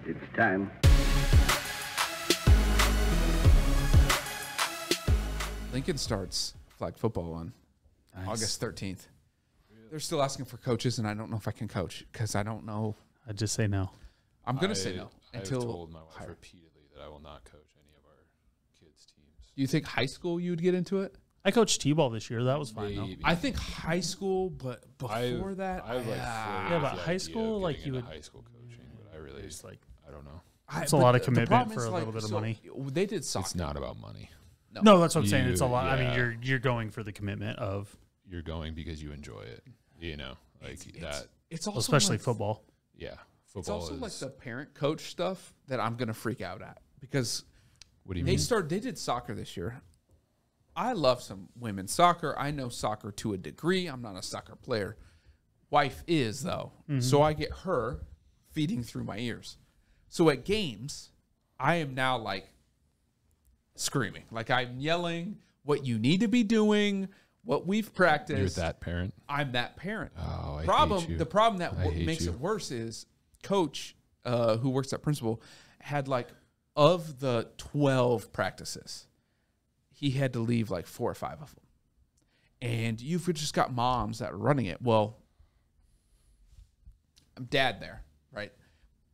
It's time. Lincoln starts flag football on August 13th. They're still asking for coaches, and I don't know if I can coach because I don't know. I'd just say no. I'm going to say no until. I've told my wife repeatedly that I will not coach any of our kids' teams. Do you think high school you would get into it? I coached T-ball this year. That was fine, though. I think high school, but before that, yeah, but high school, like you would high school coaching, but I really just like I don't know. it's a lot of commitment for a little bit of money. They did soccer. It's not about money. No, that's what I'm saying. It's a lot. Yeah. I mean, you're going for the commitment of You're going because you enjoy it. You know, like that. It's also especially like, football. Yeah, It's football also is. like the parent coach stuff that I'm gonna freak out at because What do you they mean? They did soccer this year. I love some women's soccer. I know soccer to a degree. I'm not a soccer player. Wife is though, so I get her feeding through my ears. So at games, I am now like screaming, like I'm yelling what you need to be doing, what we've practiced. You're that parent. I'm that parent. Oh, I hate you. The problem that I hate makes you. it worse is coach who works at principal had like of the 12 practices, he had to leave like 4 or 5 of them. And you've just got moms that are running it. Well, I'm dad there, right?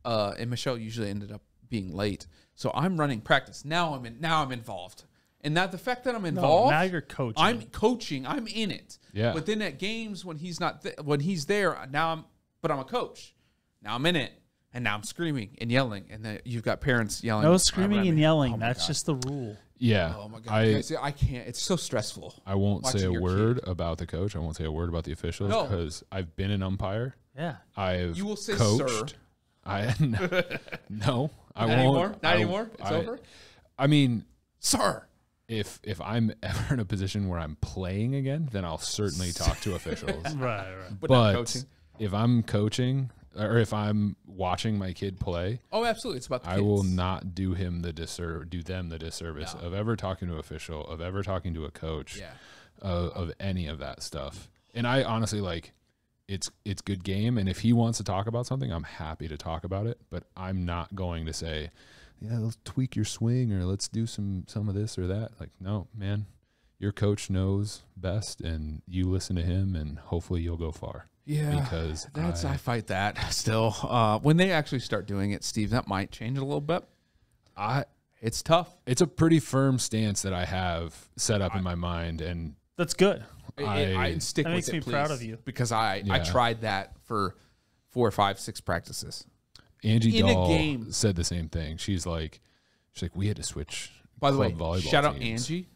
And Michelle usually ended up being late. So I'm running practice. Now I'm involved. And not the fact that I'm involved. now you're coaching. I'm coaching. I'm in it. Yeah. But then at games when he's not when he's there, I'm a coach. Now I'm in it. And now I'm screaming and yelling. And then you've got parents yelling. No screaming around and me. yelling. Oh my That's God. just the rule. Yeah. Oh my God. I can't. It's so stressful. I won't say watching a your word about the coach. I won't say a word about the officials No. because I've been an umpire. Yeah. I've You will say coached. sir. No, I Not won't. anymore? Not anymore? It's over? I mean, Sir. if I'm ever in a position where I'm playing again, then I'll certainly talk to officials. Right. But not But coaching. if I'm coaching or if I'm watching my kid play, Oh, absolutely. It's about the I kids. will not do them the disservice No. of ever talking to an official, of ever talking to a coach, Yeah. of any of that stuff. And I honestly it's good game. And if he wants to talk about something, I'm happy to talk about it. But I'm not going to say, yeah, let's tweak your swing or let's do some of this or that. Like, no, man, your coach knows best, and you listen to him, and hopefully you'll go far. Yeah. Because I fight that still. When they actually start doing it, Steve, that might change a little bit. It's tough. it's a pretty firm stance that I have set up in my mind, and That's good. I stick That with makes it, me please, proud of you. because I tried that for 4 or 5, 6 practices. Angie In a Dahl game. said the same thing. She's like, we had to switch. By the way, club volleyball shout out teams. Angie.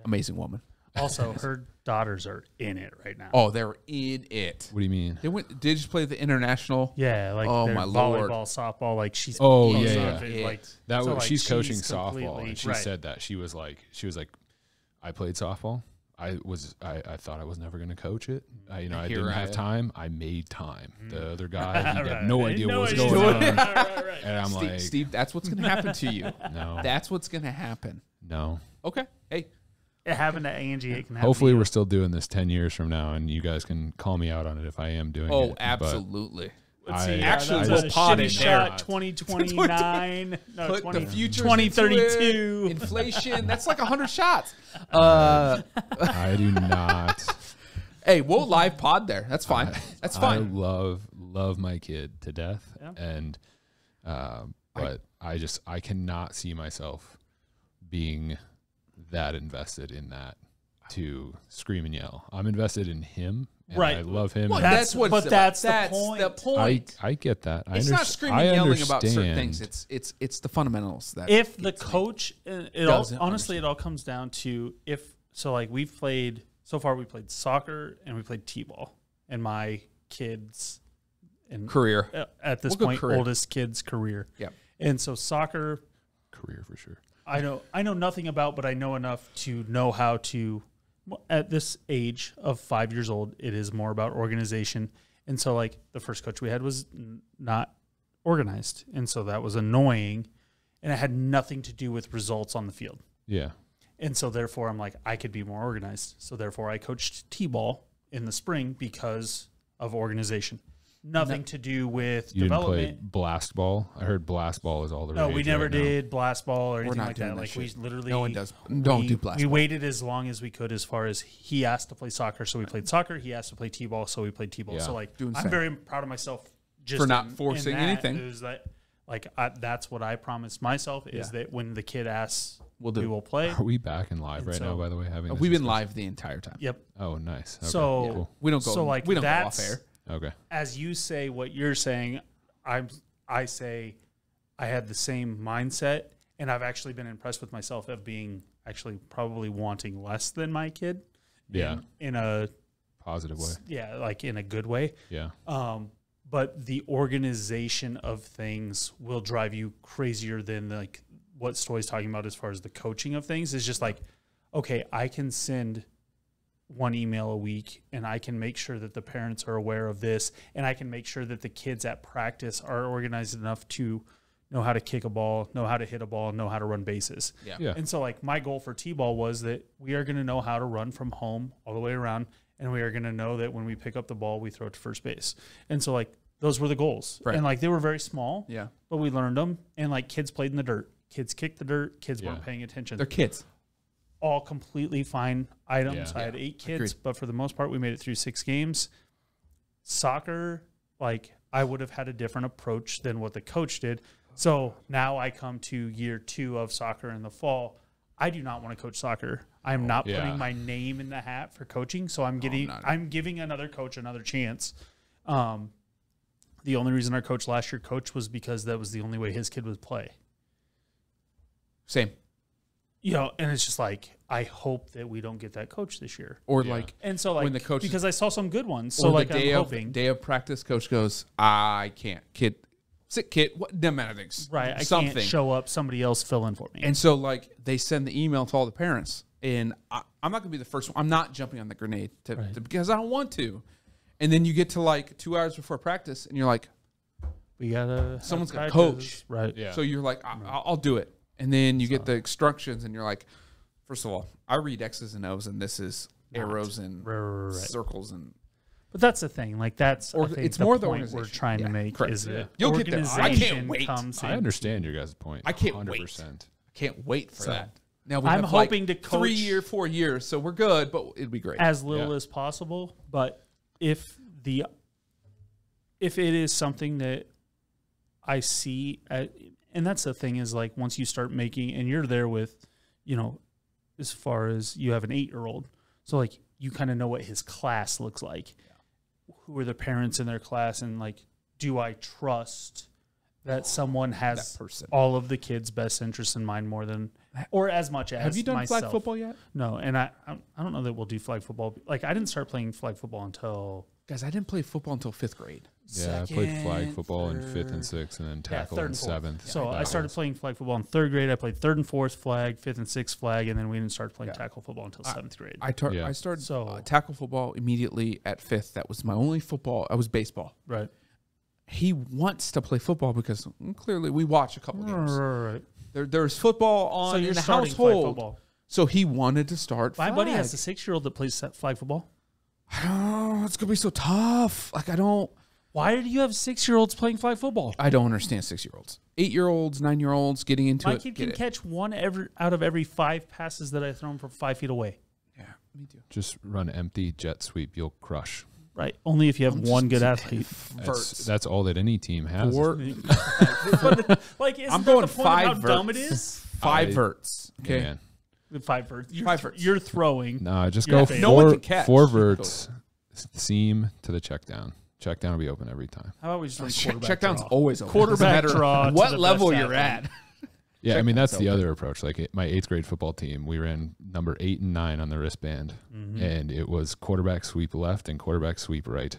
Amazing woman. Also, her daughters are in it right now. Oh, they're in it. What do you mean? They just play the international. Yeah, like Oh, they're my Lord. volleyball, softball. Like she's Oh, in yeah, it, yeah. Like That so, was like, she's coaching she's softball, completely- and she right. said that she was like, I played softball. I thought I was never going to coach it. I didn't have time. I made time. The other guy, he had Right. no idea what was idea. going on, Right. and I'm like, Steve, that's what's going to happen to you. no, That's what's going to happen. no. Okay. Hey, It happened to Angie. It can happen. Hopefully, to you. we're still doing this 10 years from now, and you guys can call me out on it if I am doing it. oh, but absolutely. Let's I- see. Actually, that's we'll a pod shitty in there. shot. 2029. No, Put 20, the future 2032. inflation. That's like 100 shots. I do not. Hey, we'll live pod there. That's fine. That's fine. I love my kid to death, Yeah. and but I cannot see myself being that invested in that to scream and yell. I'm invested in him, and Right. I love him. Well, and that's what. but that's the that's point. the point. I get that. It's not screaming and yelling about certain things. understand. It's the fundamentals that If the gets me. coach, Doesn't honestly, it all comes down to like we've played so far. We played soccer and we played t-ball, and my kids and career. at this We'll go point, career. oldest kid's career. Yeah. And so soccer, career for sure. I know nothing about, but I know enough to know how to. At this age of 5 years old, it is more about organization. And so, like, the first coach we had was not organized, and so that was annoying, and it had nothing to do with results on the field. Yeah. And so, therefore, I'm like, I could be more organized. So, therefore, I coached t-ball in the spring because of organization. nothing to do with You didn't play development. blast ball? I heard blast ball is all the No, rage we never right now. did blast ball or anything not like doing that. that Like we shit. literally, No one does. Don't do blast We ball. waited as long as we could as far as he asked to play soccer, so we played soccer. He asked to play t-ball, so we played t-ball. Yeah. So like, Doing the I'm same. very proud of myself just For not in forcing that, anything. Is that like that's what I promised myself is Yeah. that when the kid asks, We'll do we it. will play. Are we back and live And right so- now, by the way? Having this We've been discussion? live the entire time. Yep. Oh, nice. Okay, So- cool. We don't go. So, like, we don't go off that's- air. Okay. As you say what you're saying, I say I had the same mindset, and I've actually been impressed with myself of being actually probably wanting less than my kid. Yeah. In a Positive way. yeah, like in a good way. Yeah. But the organization of things will drive you crazier than like what Stoy's talking about as far as the coaching of things is just like, okay, I can send one email a week and I can make sure that the parents are aware of this and I can make sure that the kids at practice are organized enough to know how to kick a ball, know how to hit a ball, know how to run bases. Yeah. Yeah. And so like my goal for T-ball was that we are going to know how to run from home all the way around and we are going to know that when we pick up the ball, we throw it to first base. And so like those were the goals. Right. And like they were very small, Yeah. but we learned them and like kids played in the dirt. Kids kicked the dirt. Kids Yeah. weren't paying attention. They're kids. All completely fine items. Yeah. I had 8 kids, Agreed. but for the most part, we made it through 6 games. Soccer, like I would have had a different approach than what the coach did. So now I come to year 2 of soccer in the fall. I do not want to coach soccer. I'm not Yeah. putting my name in the hat for coaching. So I'm not. I'm giving another coach another chance. The only reason our coach last year coached was because that was the only way his kid would play. Same. You know, and it's just like I hope that we don't get that coach this year. Or Yeah. like And so like When the coach- because I saw some good ones. or So like the I'm day hoping. day of practice, coach goes, I can't. Kid, sick kid. What? Doesn't matter things. Right. I Something. can't show up. Somebody else fill in for me. And so, like, they send the email to all the parents, and I'm not going to be the first one. I'm not jumping on the grenade because I don't want to. And then you get to like 2 hours before practice, and you're like, we gotta Someone's have gotta practice. coach. Right. Yeah. so you're like, I'll do it. And then you get the instructions, and you're like, first of all, I read X's and O's, and this is arrows and Right. circles, and But that's the thing. Like that's Or I think it's the more the point we're organization. trying to Yeah, make correct. is that You'll get there. I can't organization wait. comes I in. understand your guys' point. I can't 100%. wait. I can't wait for So, that. Now we I'm have like hoping to coach 4 years, so we're good, but it'd be great. as little Yeah. as possible. But if it is something that I see, and that's the thing is like once you start making, and you're there with, you know, as far as you have an 8-year-old, so like you kind of know what his class looks like. Who are the parents in their class, and like, do I trust that someone has That person. all of the kids' best interests in mind more than, or as much as Have you done myself? flag football yet? No, and I don't know that we'll do flag football. Like I didn't start playing flag football until Guys, I didn't play football until 5th grade. Yeah, I played flag second, football in 5th and third. 6th, and then Yeah, tackle third in and fourth. 7th. So I That started was- playing flag football in 3rd grade. I played 3rd and 4th flag, 5th and 6th flag, and then we didn't start playing tackle football until 7th grade. Yeah. I started So- tackle football immediately at 5th. That was my only football. I was baseball. right. He wants to play football because clearly we watch a couple games. Right. There's football on So you're in the starting flag household. football. So he wanted to start My flag. buddy has a 6-year-old that plays flag football. Oh, it's gonna be so tough. Like I don't Why do you have 6-year-olds playing flag football? understand 6-year-olds, 8-year-olds, 9-year-olds getting into My it. kid Get can it. catch one out of every 5 passes that I throw him from 5 feet away. Yeah, me too. Just run empty jet sweep. You'll crush. Right. Only if you have one good athlete. That's all that any team has. Four, But like, isn't I'm that going the point of how 5 dumb it verts. is? 5 I- verts. Okay. Man. 5 verts. You're, 5 verts. You're throwing. No, just Yeah. go No one four, can catch. 4 verts, seam to the check down. Check down will be open every time. How about we just run Check, quarterback check down's draw? always open. Quarterback Doesn't draw matter to what the level best you're athlete. at. Yeah, I Check mean that's down's the open. other approach. Like my 8th grade football team, we ran number 8 and 9 on the wristband, and it was quarterback sweep left and quarterback sweep right,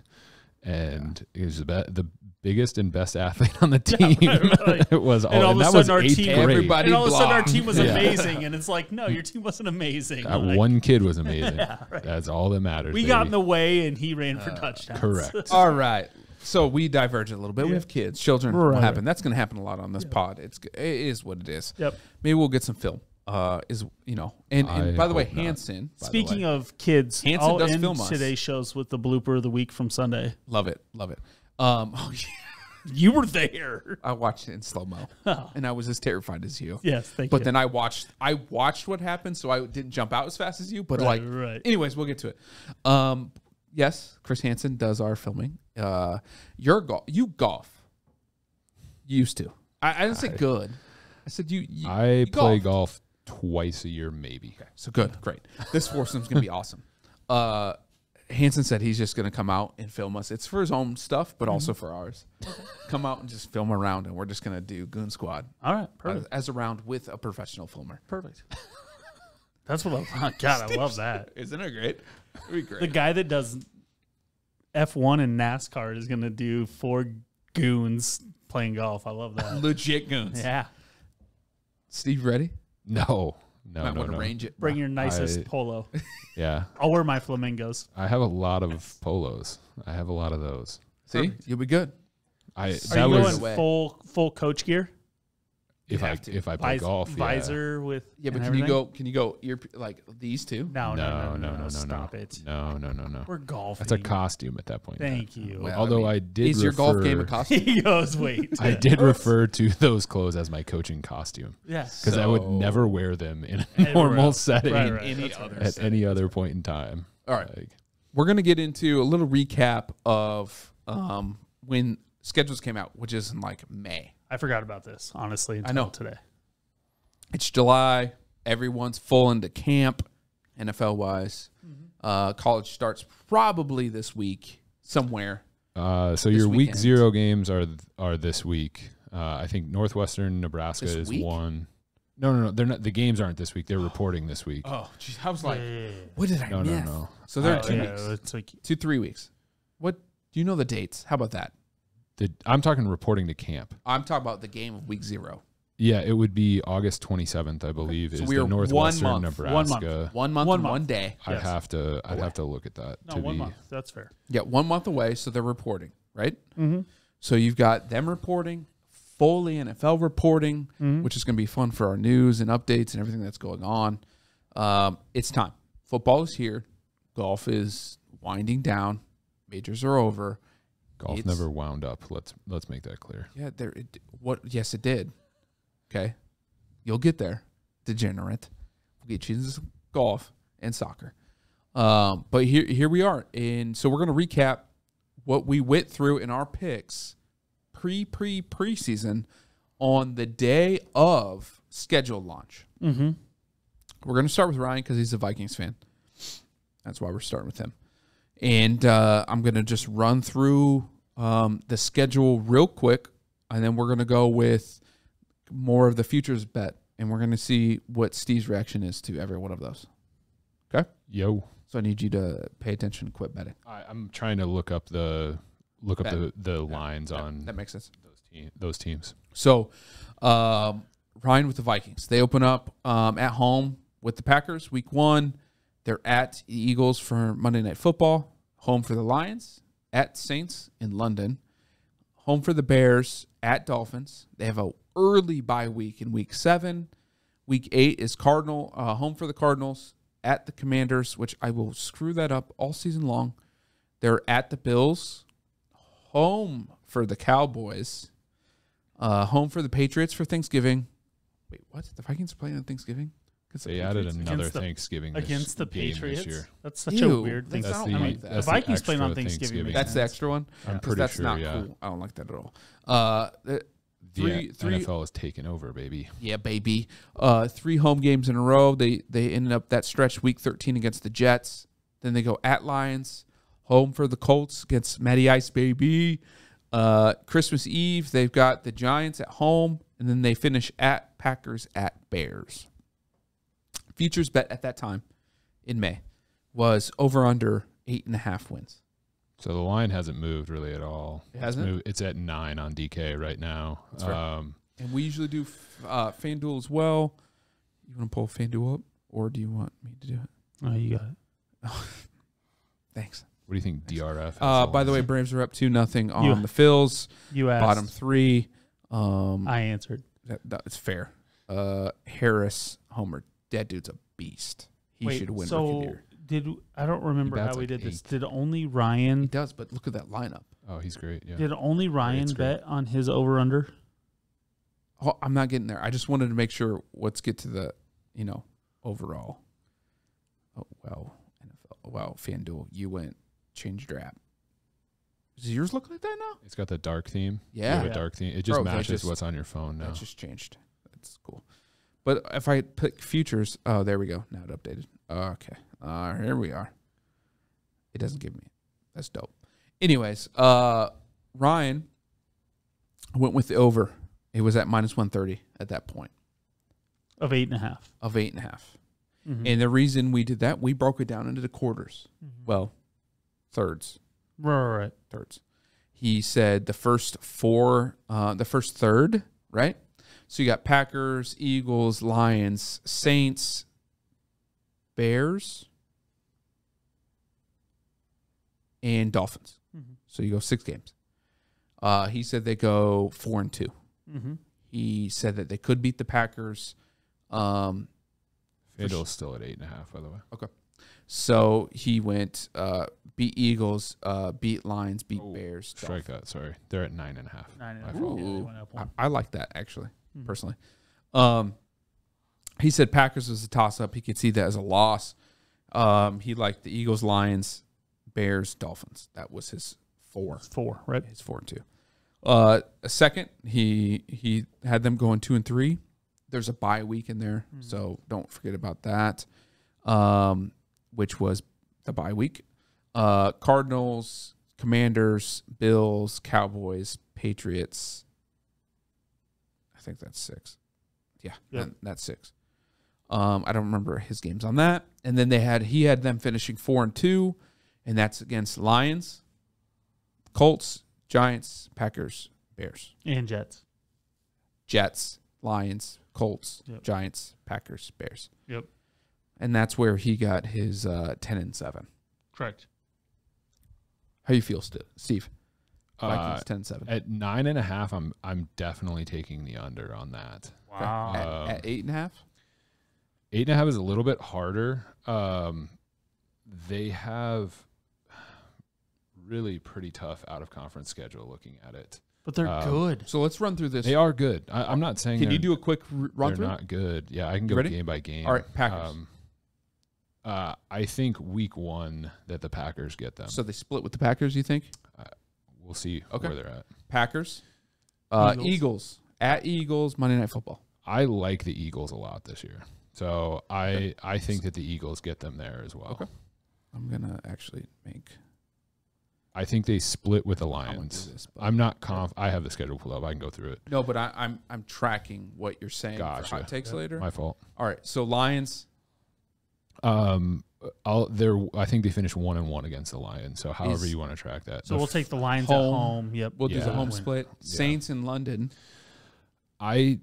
and it was the biggest and best athlete on the team. right. It was all, And all and of a that was sudden our 8th team- grade. Everybody And all of a sudden our blocked. team was Yeah. amazing, and it's like, no, your team wasn't amazing. That Like, one kid was amazing. That's all that matters. we got in baby. the way, and he ran for touchdowns. Correct. All right. So we diverged a little bit. We have kids, children. Right. What happened? That's going to happen a lot on this pod. It is what it is. Yep. Maybe we'll get some film. And I by the way, hope not. Hanson. by the Speaking way, of kids, Hanson I'll does end film us. today's shows with the blooper of the week from Sunday. love it. Oh, yeah. You were there. I watched it in slow mo, and I was as terrified as you. Yes, thank But you. then I watched what happened, so I didn't jump out as fast as you. But Right. anyways, we'll get to it. Yes, Chris Hansen does our filming. You golf. You used to. I didn't say good. I said you I you play golfed. golf twice a year, maybe. Okay, so good, great. This foursome's gonna be awesome. Hansen said he's just gonna come out and film us. It's for his own stuff, but also for ours. Come out and just film around, and we're just gonna do Goon Squad All right, perfect. as a round with a professional filmer. Perfect. That's what God, I love that. Isn't it great? It'd be great. The guy that does F1 and NASCAR is going to do 4 goons playing golf. I love that. Legit goons. Yeah. Steve, ready? No. Might want to range it. Bring your nicest I- polo. Yeah. I'll wear my flamingos. I have a lot of polos. I have a lot of those. See, you'll be good. Are That you was going full coach gear? if I have to. if I play golf. Yeah. Visor with Yeah, but and can you everything? go ear like these two? No, No. Stop it. No. We're golfing. That's a costume at that point. Thank you. Well, Although I did Is your golf game a refer- costume? He goes, wait. I did refer to those clothes as my coaching costume Yes. because I would So- never wear them in a Anywhere normal else. setting Right, right. Any That's other right. at any other point in time. All right. Like, We're gonna get into a little recap of when schedules came out, which is in like May. I forgot about this, honestly, until know. today. It's July. Everyone's full into camp, NFL wise. College starts probably this week somewhere. so your week weekend. 0 games are this week. I think Northwestern Nebraska This is week? one. No, they're not. The games aren't this week. They're reporting this week. Oh, geez, I was like, Yeah. what did I No, miss? no. So they're Oh, 2 yeah, weeks, it's like 3 weeks. What do you know the dates? How about that? I'm talking reporting to camp. I'm talking about the game of week 0. Yeah, it would be August 27th, I believe, So is we the are 1 Northwestern month. Nebraska. 1 month One and month. 1 day. I'd Yes. have to look at that. no to 1 be, month. That's fair. Yeah, 1 month away. So they're reporting, right? Mm-hmm. So you've got them reporting, fully NFL reporting, which is going to be fun for our news and updates and everything that's going on. It's time. Football is here. Golf is winding down. Majors are over. Golf It's- never wound up. Let's make that clear. Yeah, Yes, it did. Okay, you'll get there, degenerate. We'll get you into golf and soccer. But here we are, and so we're going to recap what we went through in our picks preseason on the day of scheduled launch. Mm-hmm. We're going to start with Ryan because he's a Vikings fan. That's why we're starting with him. And I'm going to just run through the schedule real quick, and then we're going to go with more of the futures bet, and we're going to see what Steve's reaction is to every one of those. Okay? Yo, So I need you to pay attention and quit betting. I'm trying to look up the lines on That makes sense. those teams. So Ryan with the Vikings. They open up at home with the Packers week 1. They're at the Eagles for Monday Night Football. Home for the Lions. At Saints in London. Home for the Bears. At Dolphins. They have an early bye week in week 7. Week 8 is home for the Cardinals. At the Commanders, which I will screw that up all season long. They're at the Bills. Home for the Cowboys. Home for the Patriots for Thanksgiving. Wait, what? The Vikings are playing on Thanksgiving? They added another Against the- Thanksgiving Against the game Patriots. this year. That's such Ew, a weird thing. that's I the- don't I like like that. that. The Vikings playing on extra Thanksgiving. makes That's the sense. extra one? I'm 'Cause pretty that's sure, not yeah. cool. I don't like that at all. The Three- NFL is taking over, baby. Yeah, baby. 3 home games in a row. They ended up that stretch week 13 against the Jets. Then they go at Lions. Home for the Colts against Matty Ice, baby. Christmas Eve, they've got the Giants at home. And then they finish at Packers at Bears. Futures bet at that time in May was over under 8.5 wins. So the line hasn't moved really at all. It hasn't? It's at 9 on DK right now. That's fair. And we usually do FanDuel as well. You want to pull FanDuel up, or do you want me to do it? Oh, you got it. Thanks. What do you think DRF has By the way, on? Braves are up 2-0 on You- the Phils. You asked. Bottom 3. I answered. That's fair. Harris, Homer. That dude's a beast. He Wait, should win Rookie so of the Year. I don't remember He how bats we like did this. 8. Did only He Ryan? does, but look at that lineup. Oh, he's great. Yeah. Did only Ryan It's great. bet on his over-under? Oh, I'm not getting there. I just wanted to make sure. Let's get to the, overall. Oh, well, NFL. Well, FanDuel, you went, changed your app. Does yours look like that now? It's got the dark theme. Yeah. You have a dark theme. It just Bro, that matches just- what's on your phone now. That just changed. That's cool. But if I pick futures, oh, there we go. Now it updated. Okay. Here we are. It doesn't give me. That's dope. Anyways, Ryan went with the over. It was at minus 130 at that point Of 8.5. of 8.5. Mhm. And the reason we did that, we broke it down into the quarters. Well, thirds. Right. Thirds. He said the first third, right? So you got Packers, Eagles, Lions, Saints, Bears, and Dolphins. Mhm. So you go 6 games. He said they go 4-2. Mm-hmm. He said that they could beat the Packers. FanDuel's still at 8.5, by the way. So he went beat Eagles, beat Lions, beat Oh, Bears. Strike that. Sorry, they're at 9.5. 9.5. My fault. Yeah, they Ooh. went up I, one. I like that actually, Mhm. personally. He said Packers was a toss-up. He could see that as a loss. He liked the Eagles, Lions, Bears, Dolphins. That was his 4. 4, right? His 4-2. A second, he had them going 2-3. There's a bye week in there, so don't forget about that. Which was the bye week. Cardinals, Commanders, Bills, Cowboys, Patriots. I think that's 6. Yeah, Yep. that's 6. I don't remember his games on that. And then he had them finishing 4-2, and that's against Lions, Colts, Giants, Packers, Bears, And Jets. Jets, Lions, Colts, Yep. Giants, Packers, Bears. Yep. And that's where he got his 10-7. Correct. How you feel, Steve? Vikings 10-7. At 9.5, I'm definitely taking the under on that. Wow. At 8.5? 8.5 is a little bit harder. They have really pretty tough out of conference schedule looking at it. But they're good. So let's run through this. They are good. I'm not saying Can you they're- do a quick run they're through? not good. Yeah, I can You go ready? game by game. All right, Packers. I think week 1 that the Packers get them. So they split with the Packers, you think? We'll see Okay. where they're at. Packers. Eagles. Eagles. At Eagles, Monday Night Football. I like the Eagles a lot this year. So I think that the Eagles get them there as well. Okay. I'm going to actually make... I think they split with the I won't do Lions. this, but- I'm not I have the schedule pulled up. I can go through it. No, but I'm tracking what you're saying for Gotcha. hot takes later. My fault. All right, so Lions. I think they finished 1-1 against the Lions. So however you want to track that. So we'll take the Lions home. at home. Yep. We'll do the Yeah. home Win. split. Saints in London. I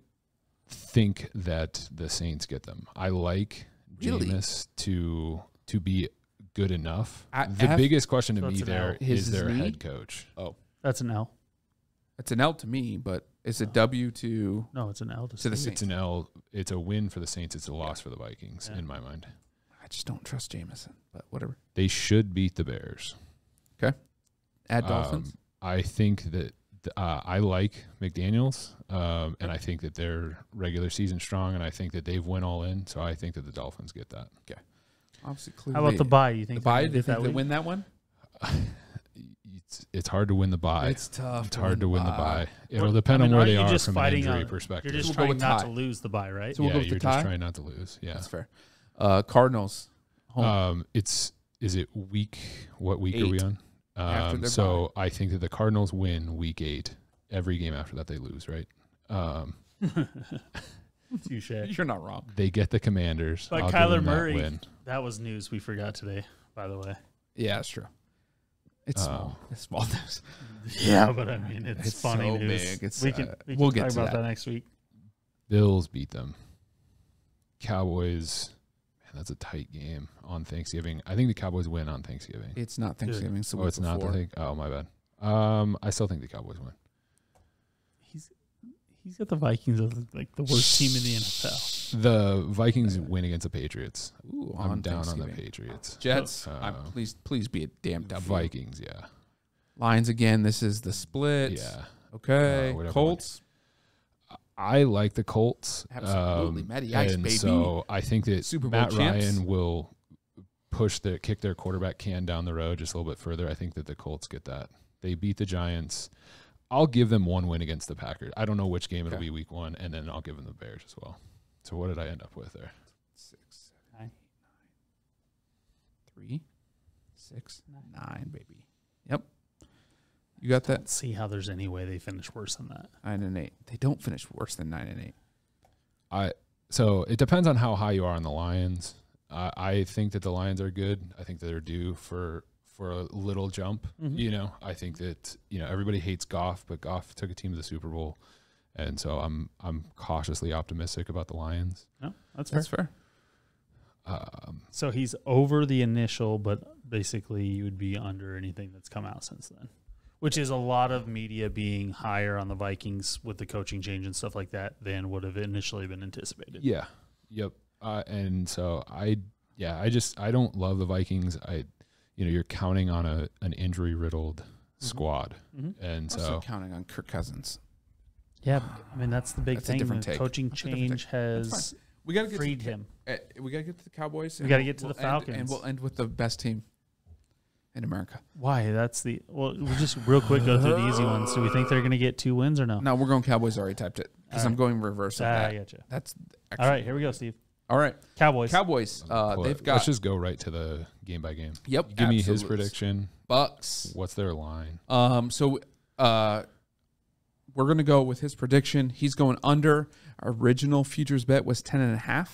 think that the Saints get them. I like Really? Jameis to be good enough. At The F- biggest question to So me it's an there L. His is their knee? head coach. That's an L. It's an L to me, but it's a W to... No, it's an L To the Steve. Saints. It's an L. It's a win for the Saints. It's a loss for the Vikings Yeah. in my mind. I just don't trust Jameson, but whatever. They should beat the Bears. At Dolphins. I think that I like McDaniels, and I think that they're regular season strong, and I think that they've went all in. So I think that the Dolphins get that. Obviously, How about the bye? You think The bye? they Do you get that think they week? win that one? It's hard to win the bye. It's tough. It's hard to win the bye. It'll Well, depend I mean, on where aren't they you are just from an fighting injury on- perspective. You're just We'll go trying with not tie. to lose the bye, right? So we'll yeah, go with the you're tie? just trying not to lose. Yeah. That's fair. Cardinals. Home. Is it what week are we 8 on? after their So I think that the Cardinals win week 8. Every game after that they lose, right? Touche. You're not wrong. They get the Commanders. But I'll give Kyler them that Murray- win. That was news we forgot today, by the way. Yeah, that's true. It's small. It's small news. Yeah, but I mean, it's It's funny so news. big. It's, we can we'll get talk to about that. that next week. Bills beat them. Cowboys, man, that's a tight game on Thanksgiving. I think the Cowboys win on Thanksgiving. It's not Thanksgiving. It's the Oh, week it's not the before. thing. Oh, my bad. I still think the Cowboys win. He's got the Vikings as like the worst team in the NFL. The Vikings win against the Patriots. Ooh, I'm on down on the Thanksgiving. Patriots. Jets. Uh, please be a damn W. Vikings, yeah. Lions again. This is the split. Yeah. Okay. Whatever Colts. I like the Colts. Absolutely. Matty Ice, and baby. so I think that Super Bowl Matt champs. Ryan will kick their quarterback can down the road just a little bit further. I think that the Colts get that. They beat the Giants. I'll give them one win against the Packers. I don't know which game it'll be week 1, and then I'll give them the Bears as well. So what did I end up with there? 6, 7, 8, 9. 3, 6, 9, baby. Yep. You got that? Let's see how there's any way they finish worse than that. 9 and 8. They don't finish worse than 9 and 8. So it depends on how high you are on the Lions. I think that the Lions are good. I think that they're due for a little jump. Mm-hmm. I think that everybody hates Goff, but Goff took a team to the Super Bowl, and so I'm cautiously optimistic about the Lions. No, that's fair. So he's over the initial, but basically you would be under anything that's come out since then, which is a lot of media being higher on the Vikings with the coaching change and stuff like that than would have initially been anticipated. Yeah. Yep. And so I don't love the Vikings. You're counting on an injury riddled squad, and so Also counting on Kirk Cousins. Yeah, I mean that's the big That's a thing. different The take. coaching That's a different change take. has We got to freed him. We got to get to the Cowboys. We gotta get to the Falcons. and we'll end with the best team in America. Why? We'll just real quick go through the easy ones. Do we think they're going to get 2 wins or no? No, we're going Cowboys. Already typed it because I'm going reverse of that. I gotcha. That's All right, here we go, Steve. All right. Cowboys. Cowboys. They've got. Let's just go right to the game by game. Yep. Give me his absolutely. prediction. Bucks. What's their line? So we're gonna go with his prediction. He's going under. Our original futures bet was 10.5.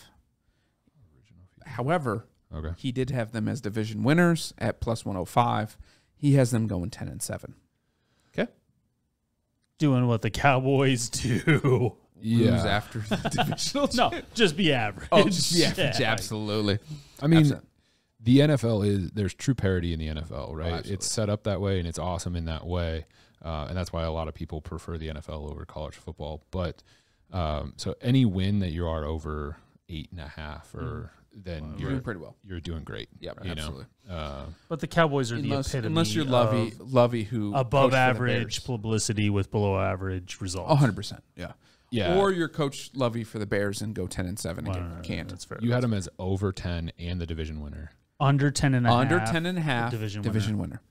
However, Okay. he did have them as division winners at plus 105. He has them going 10-7. Okay. Doing what the Cowboys do. Lose after the divisional. No, just be average. Oh, yeah, absolutely. I mean, Absolutely. the NFL there's true parity in the NFL, right? absolutely. It's set up that way, and it's awesome in that way, and that's why a lot of people prefer the NFL over college football. But so any win that you are over 8.5, or then You're doing pretty well. You're doing great. Yeah, you absolutely. But the Cowboys are Unless the epitome you're Lovey, who above coached for the average Bears. publicity with below average results. 100%. Yeah. Yeah. Or your coach Lovey for the Bears and go 10-7 again. No, Can't. That's fair. You had him as over 10 and the division winner. under 10.5. Under 10.5 division winner.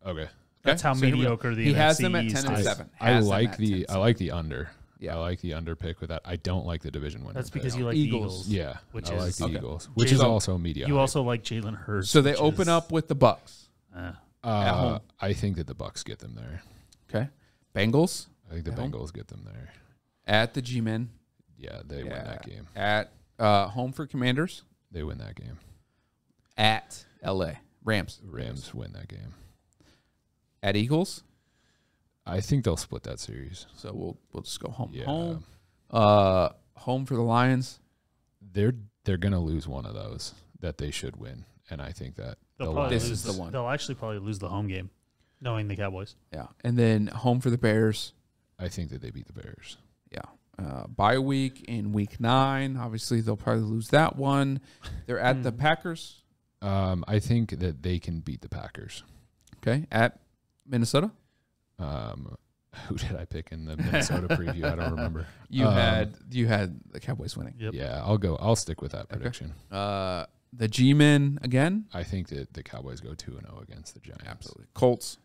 Okay. That's how So here we go. mediocre the He NFC has them at East 10-7. is. I Has them like at the 10-7. under. Yeah. I like the under pick with that. I don't like the division winner. That's pick. because you like Eagles. the Eagles. Yeah, which I like is the okay. Eagles, which is Jalen- also media. You hype. also like Jalen Hurts. So they which open is, up with the Bucks. uh, at home. I think that the Bucks get them there. Okay. Bengals I think the At home? Bengals get them there. at the G-Men. Yeah, they win that game. At home for Commanders. They win that game. At LA. Rams. Rams win that game. At Eagles. I think they'll split that series. So we'll just go home. Yeah. Home. Home for the Lions. They're gonna lose one of those that they should win, and I think that they'll the probably This lose is the one. They'll actually probably lose the home game, knowing the Cowboys. Yeah. And then home for the Bears. I think that they beat the Bears. Yeah. Bye week in week 9. Obviously, they'll probably lose that one. They're at the Packers. I think that they can beat the Packers. Okay. At Minnesota. Who did I pick in the Minnesota preview? I don't remember. You had the Cowboys winning. Yep. Yeah, I'll stick with that prediction. The G-Men again. I think that the Cowboys go 2-0 against the Giants. Absolutely. Colts.